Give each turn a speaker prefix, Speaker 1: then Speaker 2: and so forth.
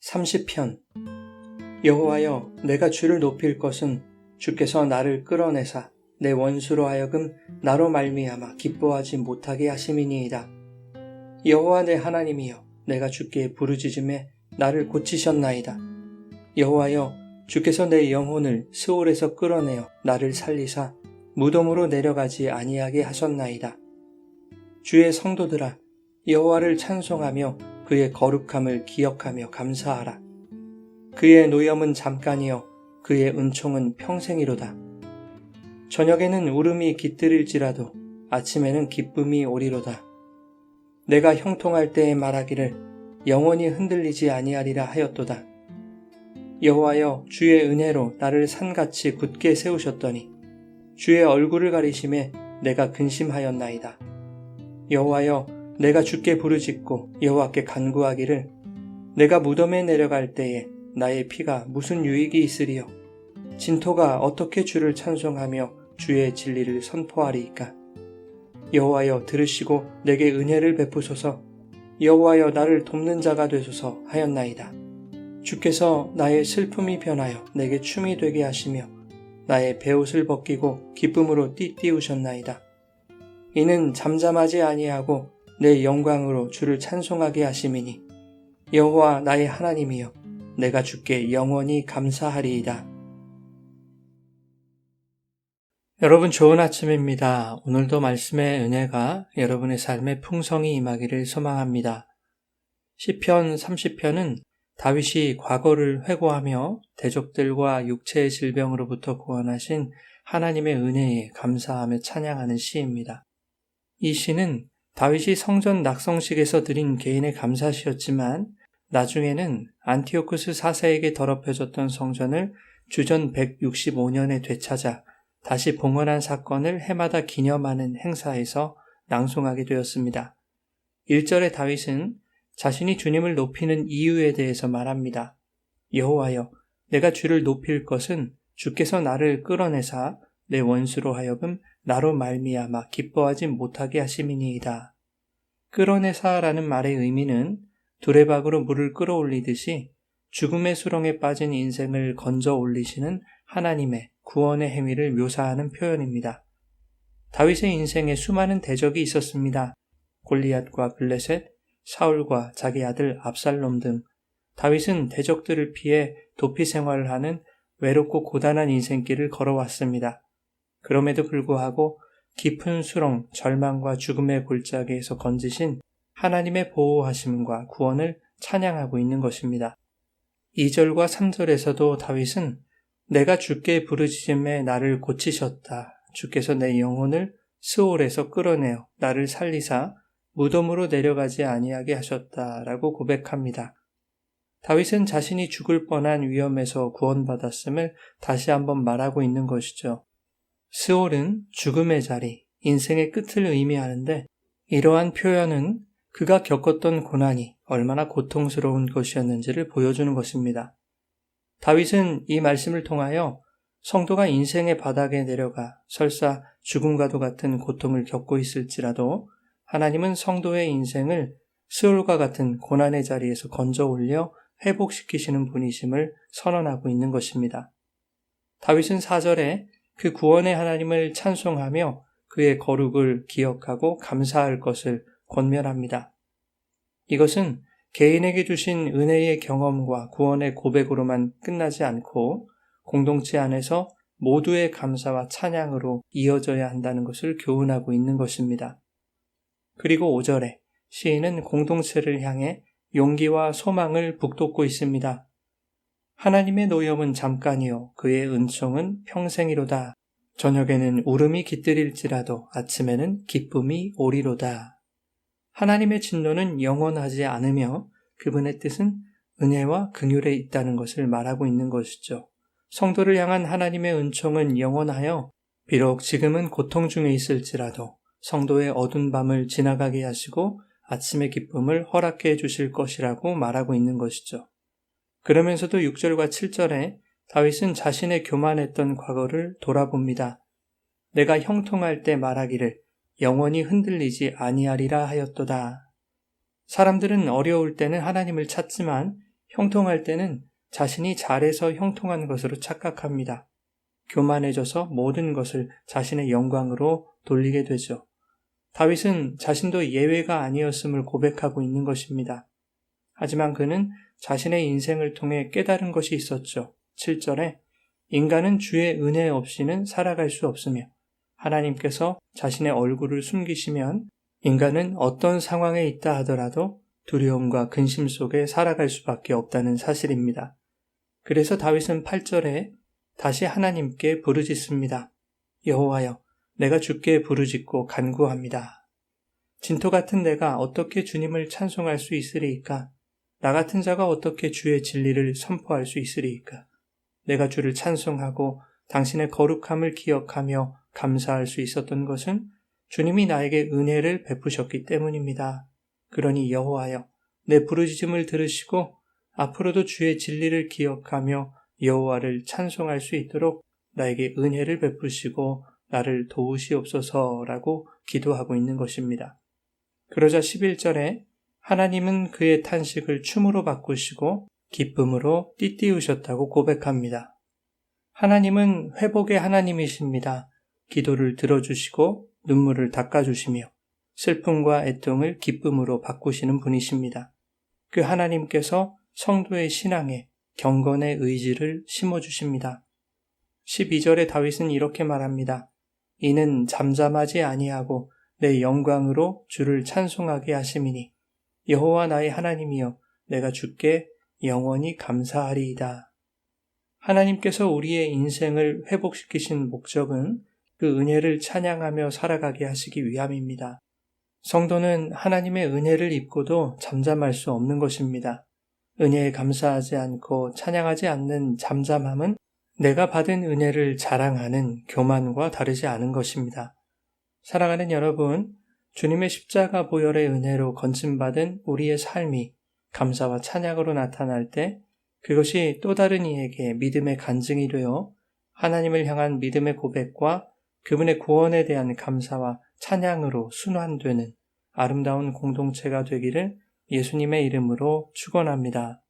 Speaker 1: 30편. 여호와여, 내가 주를 높일 것은 주께서 나를 끌어내사 내 원수로 하여금 나로 말미암아 기뻐하지 못하게 하심이니이다. 여호와 내 하나님이여, 내가 주께 부르짖음에 나를 고치셨나이다. 여호와여, 주께서 내 영혼을 스올에서 끌어내어 나를 살리사 무덤으로 내려가지 아니하게 하셨나이다. 주의 성도들아, 여호와를 찬송하며 그의 거룩함을 기억하며 감사하라. 그의 노염은 잠깐이요 그의 은총은 평생이로다. 저녁에는 울음이 깃들일지라도 아침에는 기쁨이 오리로다. 내가 형통할 때에 말하기를 영원히 흔들리지 아니하리라 하였도다. 여호와여, 주의 은혜로 나를 산같이 굳게 세우셨더니 주의 얼굴을 가리심에 내가 근심하였나이다. 여호와여, 내가 주께 부르짖고 여호와께 간구하기를 내가 무덤에 내려갈 때에 나의 피가 무슨 유익이 있으리요? 진토가 어떻게 주를 찬송하며 주의 진리를 선포하리이까? 여호와여, 들으시고 내게 은혜를 베푸소서. 여호와여, 나를 돕는 자가 되소서 하였나이다. 주께서 나의 슬픔이 변하여 내게 춤이 되게 하시며 나의 베옷을 벗기고 기쁨으로 띠띠우셨나이다. 이는 잠잠하지 아니하고 내 영광으로 주를 찬송하게 하심이니 여호와 나의 하나님이여, 내가 주께 영원히 감사하리이다. 여러분, 좋은 아침입니다. 오늘도 말씀의 은혜가 여러분의 삶에 풍성히 임하기를 소망합니다. 시편 30편은 다윗이 과거를 회고하며 대적들과 육체의 질병으로부터 구원하신 하나님의 은혜에 감사하며 찬양하는 시입니다. 이 시는 다윗이 성전 낙성식에서 드린 개인의 감사시였지만 나중에는 안티오쿠스 4세에게 더럽혀졌던 성전을 주전 165년에 되찾아 다시 봉헌한 사건을 해마다 기념하는 행사에서 낭송하게 되었습니다. 1절의 다윗은 자신이 주님을 높이는 이유에 대해서 말합니다. 여호와여, 내가 주를 높일 것은 주께서 나를 끌어내사 내 원수로 하여금 나로 말미암아 기뻐하지 못하게 하심이니이다. 끌어내사라는 말의 의미는 두레박으로 물을 끌어올리듯이 죽음의 수렁에 빠진 인생을 건져 올리시는 하나님의 구원의 행위를 묘사하는 표현입니다. 다윗의 인생에 수많은 대적이 있었습니다. 골리앗과 블레셋, 사울과 자기 아들 압살롬 등 다윗은 대적들을 피해 도피 생활을 하는 외롭고 고단한 인생길을 걸어왔습니다. 그럼에도 불구하고 깊은 수렁, 절망과 죽음의 골짜기에서 건지신 하나님의 보호하심과 구원을 찬양하고 있는 것입니다. 2절과 3절에서도 다윗은 내가 주께 부르짖음에 나를 고치셨다. 주께서 내 영혼을 스올에서 끌어내어 나를 살리사 무덤으로 내려가지 아니하게 하셨다라고 고백합니다. 다윗은 자신이 죽을 뻔한 위험에서 구원받았음을 다시 한번 말하고 있는 것이죠. 스올은 죽음의 자리, 인생의 끝을 의미하는데 이러한 표현은 그가 겪었던 고난이 얼마나 고통스러운 것이었는지를 보여주는 것입니다. 다윗은 이 말씀을 통하여 성도가 인생의 바닥에 내려가 설사 죽음과도 같은 고통을 겪고 있을지라도 하나님은 성도의 인생을 스올과 같은 고난의 자리에서 건져 올려 회복시키시는 분이심을 선언하고 있는 것입니다. 다윗은 4절에 그 구원의 하나님을 찬송하며 그의 거룩을 기억하고 감사할 것을 권면합니다. 이것은 개인에게 주신 은혜의 경험과 구원의 고백으로만 끝나지 않고 공동체 안에서 모두의 감사와 찬양으로 이어져야 한다는 것을 교훈하고 있는 것입니다. 그리고 5절에 시인은 공동체를 향해 용기와 소망을 북돋고 있습니다. 하나님의 노염은 잠깐이요 그의 은총은 평생이로다. 저녁에는 울음이 깃들일지라도 아침에는 기쁨이 오리로다. 하나님의 진노는 영원하지 않으며 그분의 뜻은 은혜와 긍휼에 있다는 것을 말하고 있는 것이죠. 성도를 향한 하나님의 은총은 영원하여 비록 지금은 고통 중에 있을지라도 성도의 어두운 밤을 지나가게 하시고 아침의 기쁨을 허락해 주실 것이라고 말하고 있는 것이죠. 그러면서도 6절과 7절에 다윗은 자신의 교만했던 과거를 돌아봅니다. 내가 형통할 때 말하기를 영원히 흔들리지 아니하리라 하였도다. 사람들은 어려울 때는 하나님을 찾지만 형통할 때는 자신이 잘해서 형통한 것으로 착각합니다. 교만해져서 모든 것을 자신의 영광으로 돌리게 되죠. 다윗은 자신도 예외가 아니었음을 고백하고 있는 것입니다. 하지만 그는 자신의 인생을 통해 깨달은 것이 있었죠. 7절에 인간은 주의 은혜 없이는 살아갈 수 없으며 하나님께서 자신의 얼굴을 숨기시면 인간은 어떤 상황에 있다 하더라도 두려움과 근심 속에 살아갈 수밖에 없다는 사실입니다. 그래서 다윗은 8절에 다시 하나님께 부르짖습니다. 여호와여, 내가 주께 부르짖고 간구합니다. 진토 같은 내가 어떻게 주님을 찬송할 수 있으리이까? 나 같은 자가 어떻게 주의 진리를 선포할 수 있으리이까? 내가 주를 찬송하고 당신의 거룩함을 기억하며 감사할 수 있었던 것은 주님이 나에게 은혜를 베푸셨기 때문입니다. 그러니 여호와여, 내 부르짖음을 들으시고 앞으로도 주의 진리를 기억하며 여호와를 찬송할 수 있도록 나에게 은혜를 베푸시고 나를 도우시옵소서라고 기도하고 있는 것입니다. 그러자 11절에 하나님은 그의 탄식을 춤으로 바꾸시고 기쁨으로 띠띠우셨다고 고백합니다. 하나님은 회복의 하나님이십니다. 기도를 들어주시고 눈물을 닦아주시며 슬픔과 애통을 기쁨으로 바꾸시는 분이십니다. 그 하나님께서 성도의 신앙에 경건의 의지를 심어주십니다. 12절에 다윗은 이렇게 말합니다. 이는 잠잠하지 아니하고 내 영광으로 주를 찬송하게 하심이니 여호와 나의 하나님이여 내가 주께 영원히 감사하리이다. 하나님께서 우리의 인생을 회복시키신 목적은 그 은혜를 찬양하며 살아가게 하시기 위함입니다. 성도는 하나님의 은혜를 입고도 잠잠할 수 없는 것입니다. 은혜에 감사하지 않고 찬양하지 않는 잠잠함은 내가 받은 은혜를 자랑하는 교만과 다르지 않은 것입니다. 사랑하는 여러분, 주님의 십자가 보혈의 은혜로 건짐받은 우리의 삶이 감사와 찬양으로 나타날 때 그것이 또 다른 이에게 믿음의 간증이 되어 하나님을 향한 믿음의 고백과 그분의 구원에 대한 감사와 찬양으로 순환되는 아름다운 공동체가 되기를 예수님의 이름으로 축원합니다.